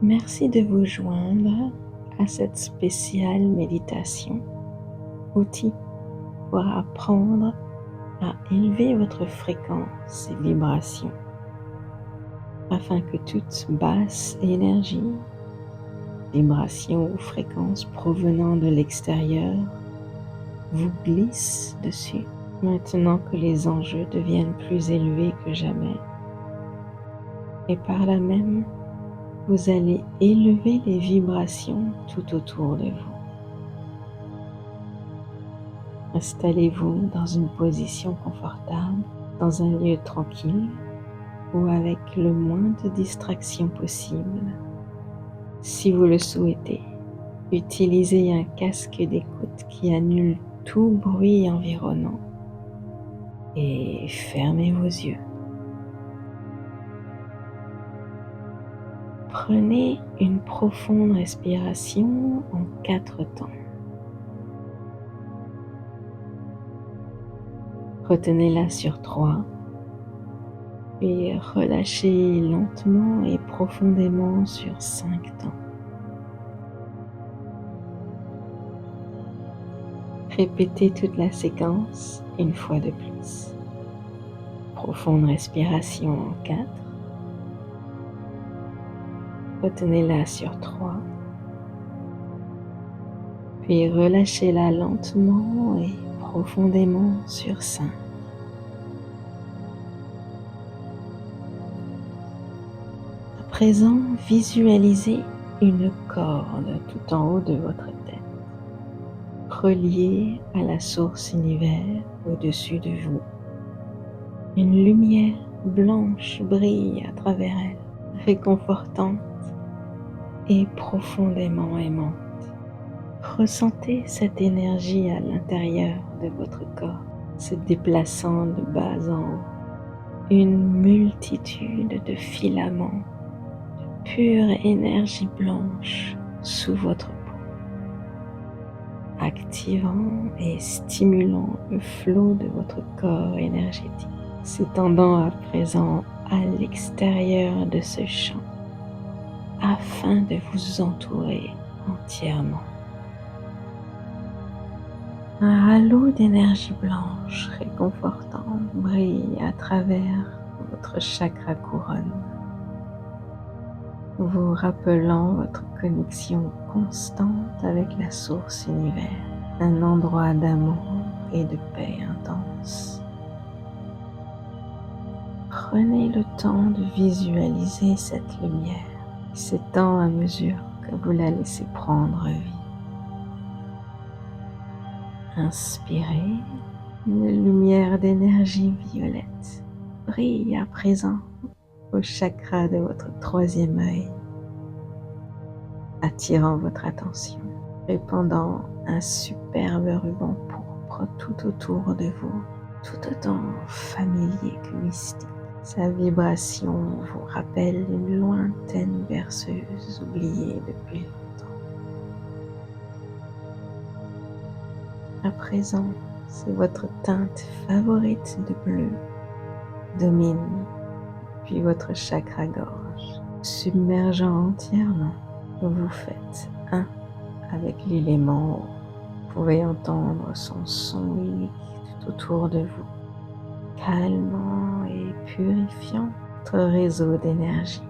Merci de vous joindre à cette spéciale méditation, outil pour apprendre à élever votre fréquence et vibration, afin que toute basse énergie, vibration ou fréquence provenant de l'extérieur vous glisse dessus. Maintenant que les enjeux deviennent plus élevés que jamais, et par là même, vous allez élever les vibrations tout autour de vous. Installez-vous dans une position confortable, dans un lieu tranquille ou avec le moins de distractions possible. Si vous le souhaitez, utilisez un casque d'écoute qui annule tout bruit environnant et fermez vos yeux. Prenez une profonde respiration en 4 temps. Retenez-la sur 3, puis relâchez lentement et profondément sur 5 temps. Répétez toute la séquence une fois de plus. Profonde respiration en 4. Retenez-la sur 3. Puis relâchez-la lentement et profondément sur 5. À présent, visualisez une corde tout en haut de votre tête, reliée à la source univers au-dessus de vous. Une lumière blanche brille à travers elle, réconfortante et profondément aimante. Ressentez cette énergie à l'intérieur de votre corps, se déplaçant de bas en haut. Une multitude de filaments de pure énergie blanche sous votre peau, activant et stimulant le flot de votre corps énergétique, s'étendant à présent à l'extérieur de ce champ, afin de vous entourer entièrement. Un halo d'énergie blanche réconfortante brille à travers votre chakra couronne, vous rappelant votre connexion constante avec la source univers, un endroit d'amour et de paix intense. Prenez le temps de visualiser cette lumière qui s'étend à mesure que vous la laissez prendre vie. Inspirez, une lumière d'énergie violette brille à présent au chakra de votre 3e œil, attirant votre attention, répandant un superbe ruban pourpre tout autour de vous, tout autant familier que mystique. Sa vibration vous rappelle une lointaine berceuse oubliée depuis longtemps. À présent, c'est votre teinte favorite de bleu domine, puis votre chakra-gorge, submergeant entièrement. Vous faites un avec l'élément eau. Vous pouvez entendre son son unique tout autour de vous, calmant et purifiant votre réseau d'énergie.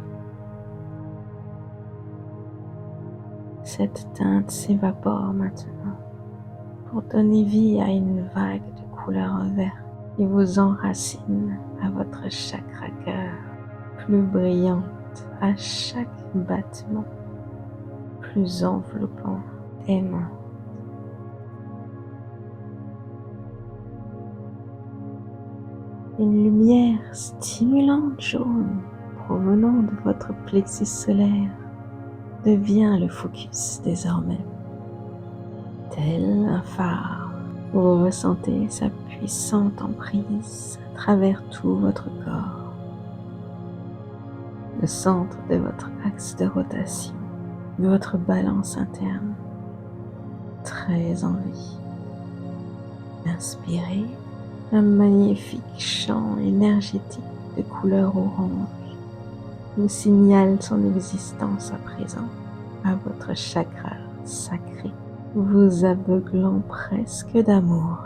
Cette teinte s'évapore maintenant pour donner vie à une vague de couleur verte qui vous enracine à votre chakra cœur, plus brillante à chaque battement, plus enveloppant, aimant. Une lumière stimulante jaune provenant de votre plexus solaire devient le focus désormais. Tel un phare, vous ressentez sa puissante emprise à travers tout votre corps, le centre de votre axe de rotation, de votre balance interne, très en vie. Inspirez, un magnifique champ énergétique de couleur orange vous signale son existence à présent, à votre chakra sacré, vous aveuglant presque d'amour.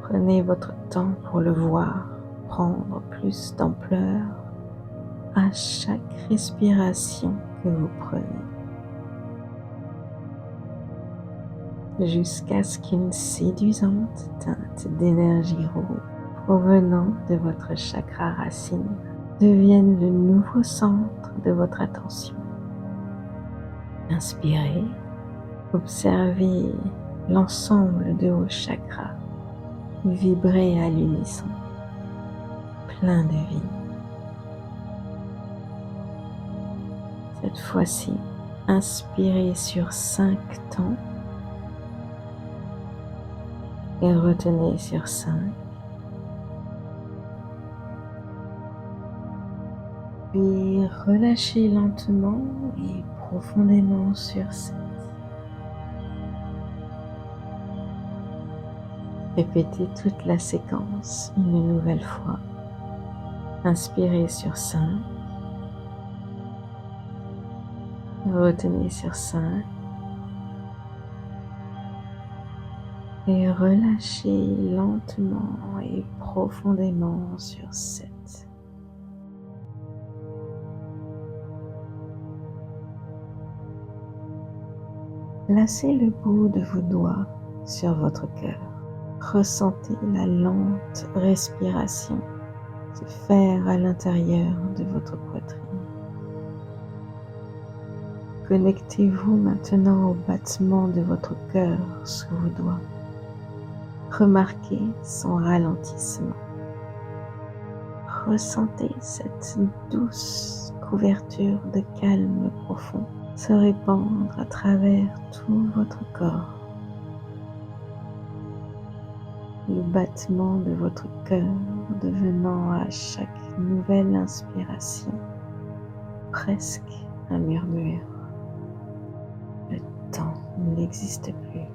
Prenez votre temps pour le voir prendre plus d'ampleur à chaque respiration que vous prenez, jusqu'à ce qu'une séduisante teinte d'énergie rouge provenant de votre chakra racine devienne le nouveau centre de votre attention. Inspirez, observez l'ensemble de vos chakras vibrer à l'unisson, plein de vie. Cette fois-ci, inspirez sur 5 temps et retenez sur 5. Puis relâchez lentement et profondément sur 7. Répétez toute la séquence une nouvelle fois. Inspirez sur 5. Retenez sur 5. Et relâchez lentement et profondément sur 7. Placez le bout de vos doigts sur votre cœur. Ressentez la lente respiration se faire à l'intérieur de votre poitrine. Connectez-vous maintenant au battement de votre cœur sous vos doigts. Remarquez son ralentissement. Ressentez cette douce couverture de calme profond se répandre à travers tout votre corps. Le battement de votre cœur devenant à chaque nouvelle inspiration presque un murmure. Le temps n'existe plus.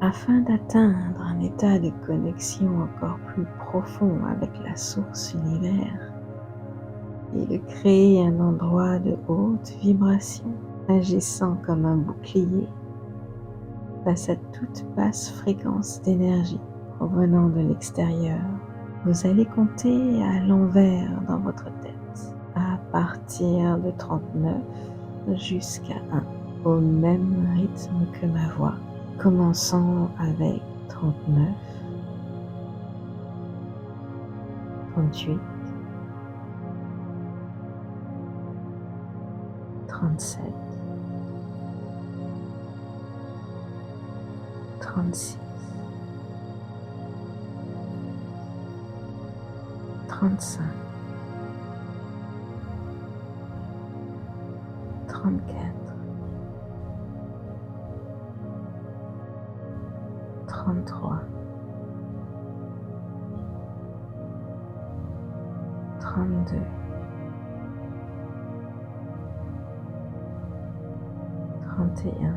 Afin d'atteindre un état de connexion encore plus profond avec la source univers et de créer un endroit de haute vibration agissant comme un bouclier face à toute basse fréquence d'énergie provenant de l'extérieur, vous allez compter à l'envers dans votre tête à partir de 39 jusqu'à 1 au même rythme que ma voix, commençant avec 39, 38, 37, 36, 35, 34, 33, 32, 31,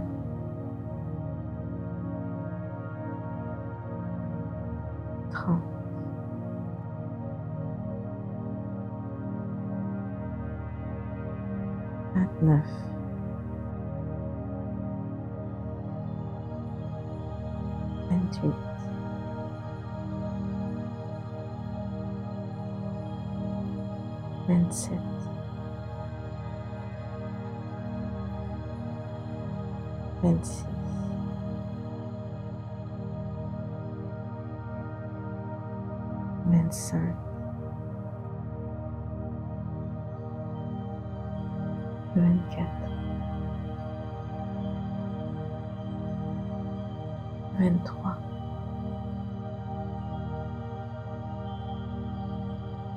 30, 29, 28, 27, 26, 25, 24, 23,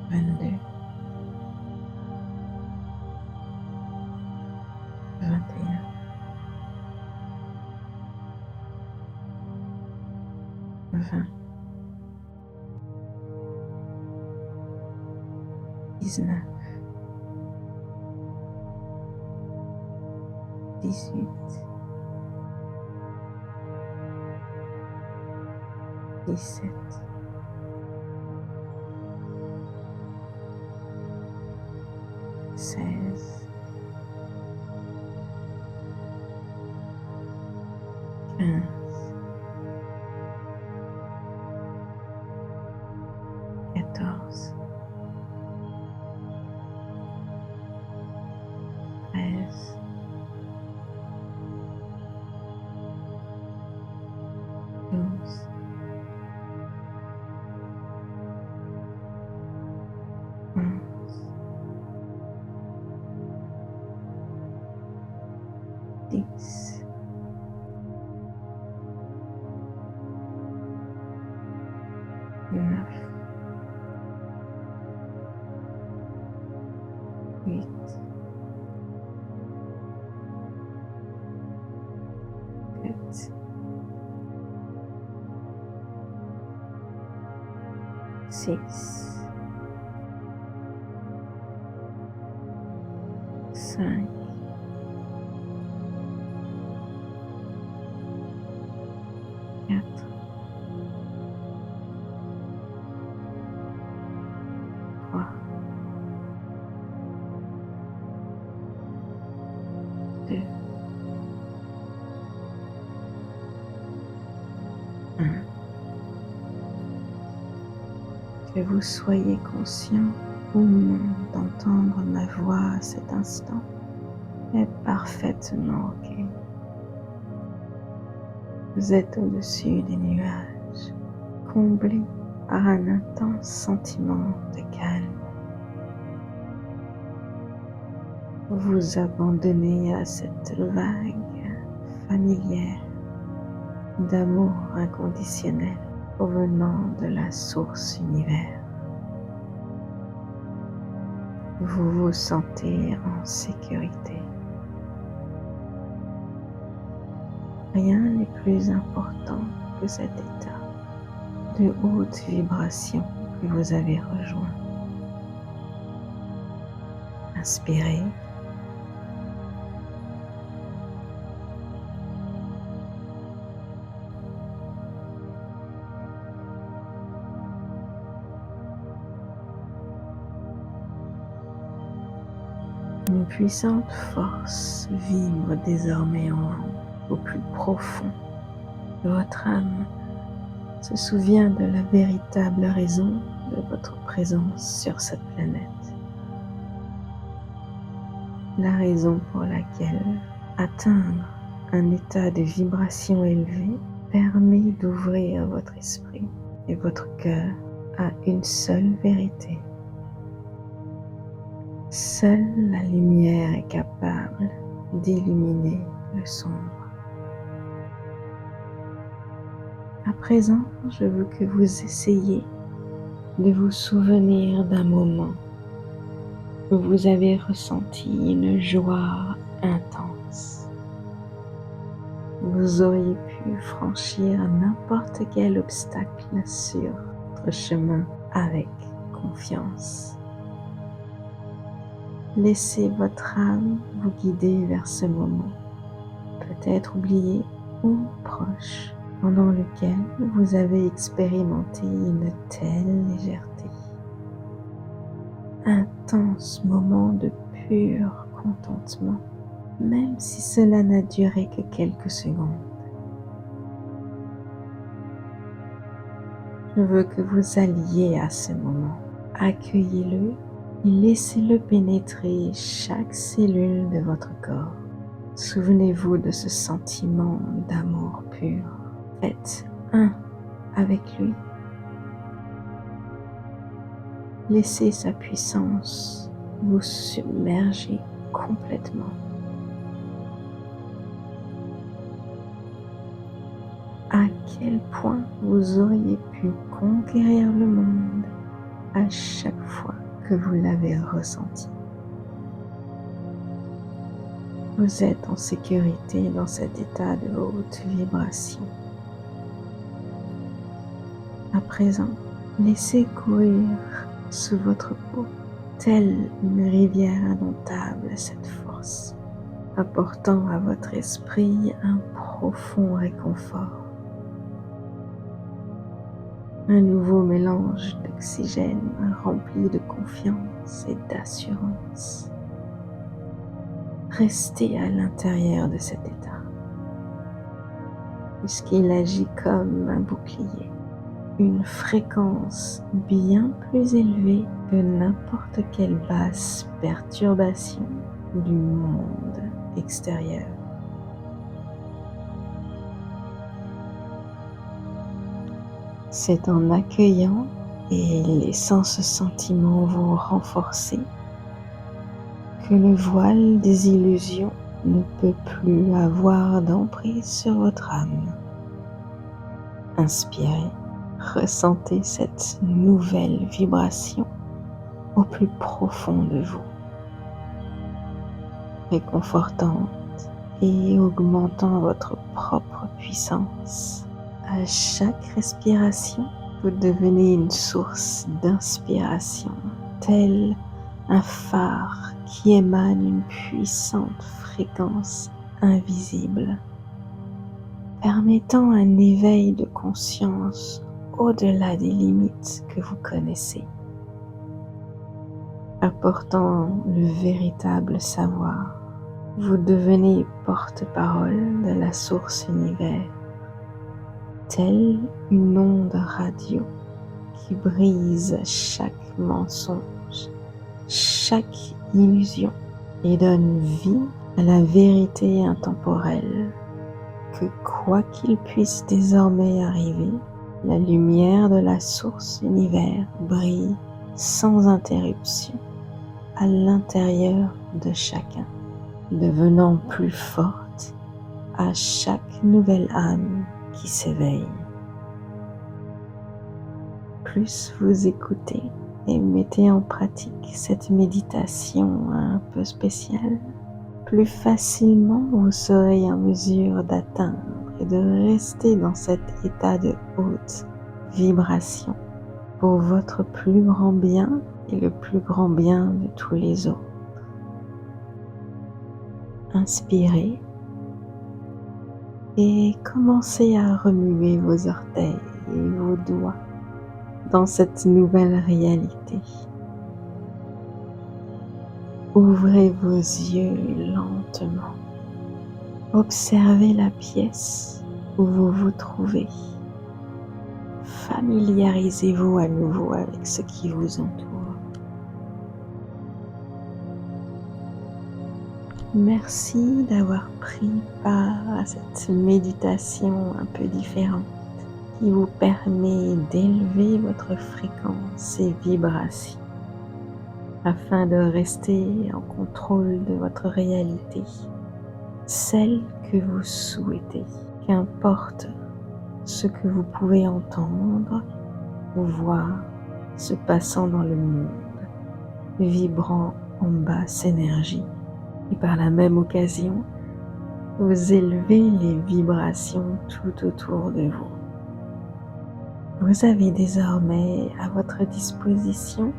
22, 21, 20, 19, 18, 17, 16, 15, 14, 13, 12, 11, 10, 9, 8, 7, 6, 5, 4, 3, 2, 1. Que vous soyez conscient ou non d'entendre ma voix à cet instant est parfaitement OK. Vous êtes au-dessus des nuages, comblé par un intense sentiment de calme. Vous vous abandonnez à cette vague familière d'amour inconditionnel provenant de la source univers. Vous vous sentez en sécurité. Rien n'est plus important que cet état de haute vibration que vous avez rejoint. Inspirez. Une puissante force vibre désormais en vous, au plus profond de votre âme, se souvient de la véritable raison de votre présence sur cette planète. La raison pour laquelle atteindre un état de vibration élevé permet d'ouvrir votre esprit et votre cœur à une seule vérité. Seule la lumière est capable d'illuminer le sombre. À présent, je veux que vous essayiez de vous souvenir d'un moment où vous avez ressenti une joie intense. Vous auriez pu franchir n'importe quel obstacle sur votre chemin avec confiance. Laissez votre âme vous guider vers ce moment, peut-être oublié ou proche, pendant lequel vous avez expérimenté une telle légèreté. Intense moment de pur contentement, même si cela n'a duré que quelques secondes. Je veux que vous alliez à ce moment, accueillez-le et laissez-le pénétrer chaque cellule de votre corps. Souvenez-vous de ce sentiment d'amour pur. Faites un avec lui. Laissez sa puissance vous submerger complètement. À quel point vous auriez pu conquérir le monde à chaque fois que vous l'avez ressenti. Vous êtes en sécurité dans cet état de haute vibration. À présent, laissez courir sous votre peau, telle une rivière indomptable, cette force, apportant à votre esprit un profond réconfort. Un nouveau mélange d'oxygène rempli de confiance et d'assurance. restez à l'intérieur de cet état, puisqu'il agit comme un bouclier, une fréquence bien plus élevée que n'importe quelle basse perturbation du monde extérieur. C'est en accueillant et laissant ce sentiment vous renforcer que le voile des illusions ne peut plus avoir d'emprise sur votre âme. Inspirez, ressentez cette nouvelle vibration au plus profond de vous, réconfortante et augmentant votre propre puissance. À chaque respiration, vous devenez une source d'inspiration, tel un phare qui émane une puissante fréquence invisible, permettant un éveil de conscience au-delà des limites que vous connaissez, apportant le véritable savoir. Vous devenez porte-parole de la source univers, telle une onde radio qui brise chaque mensonge, chaque illusion et donne vie à la vérité intemporelle que quoi qu'il puisse désormais arriver, la lumière de la source univers brille sans interruption à l'intérieur de chacun, devenant plus forte à chaque nouvelle âme qui s'éveille. Plus vous écoutez et mettez en pratique cette méditation un peu spéciale, plus facilement vous serez en mesure d'atteindre et de rester dans cet état de haute vibration pour votre plus grand bien et le plus grand bien de tous les autres. Inspirez et commencez à remuer vos orteils et vos doigts dans cette nouvelle réalité. Ouvrez vos yeux lentement. Observez la pièce où vous vous trouvez. Familiarisez-vous à nouveau avec ce qui vous entoure. Merci d'avoir pris part à cette méditation un peu différente qui vous permet d'élever votre fréquence et vibration afin de rester en contrôle de votre réalité, celle que vous souhaitez, qu'importe ce que vous pouvez entendre ou voir se passant dans le monde, vibrant en basse énergie. Et par la même occasion, vous élevez les vibrations tout autour de vous. Vous avez désormais à votre disposition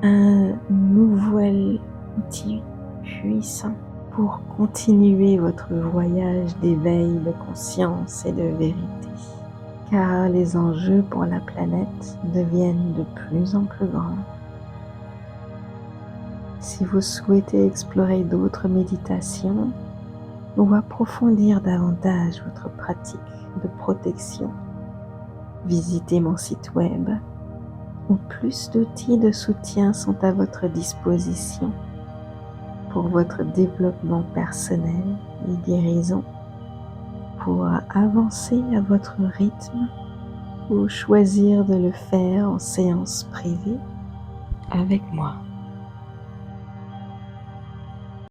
un nouvel outil puissant pour continuer votre voyage d'éveil de conscience et de vérité, car les enjeux pour la planète deviennent de plus en plus grands. Si vous souhaitez explorer d'autres méditations ou approfondir davantage votre pratique de protection, visitez mon site web où plus d'outils de soutien sont à votre disposition pour votre développement personnel et guérison, pour avancer à votre rythme ou choisir de le faire en séance privée avec moi.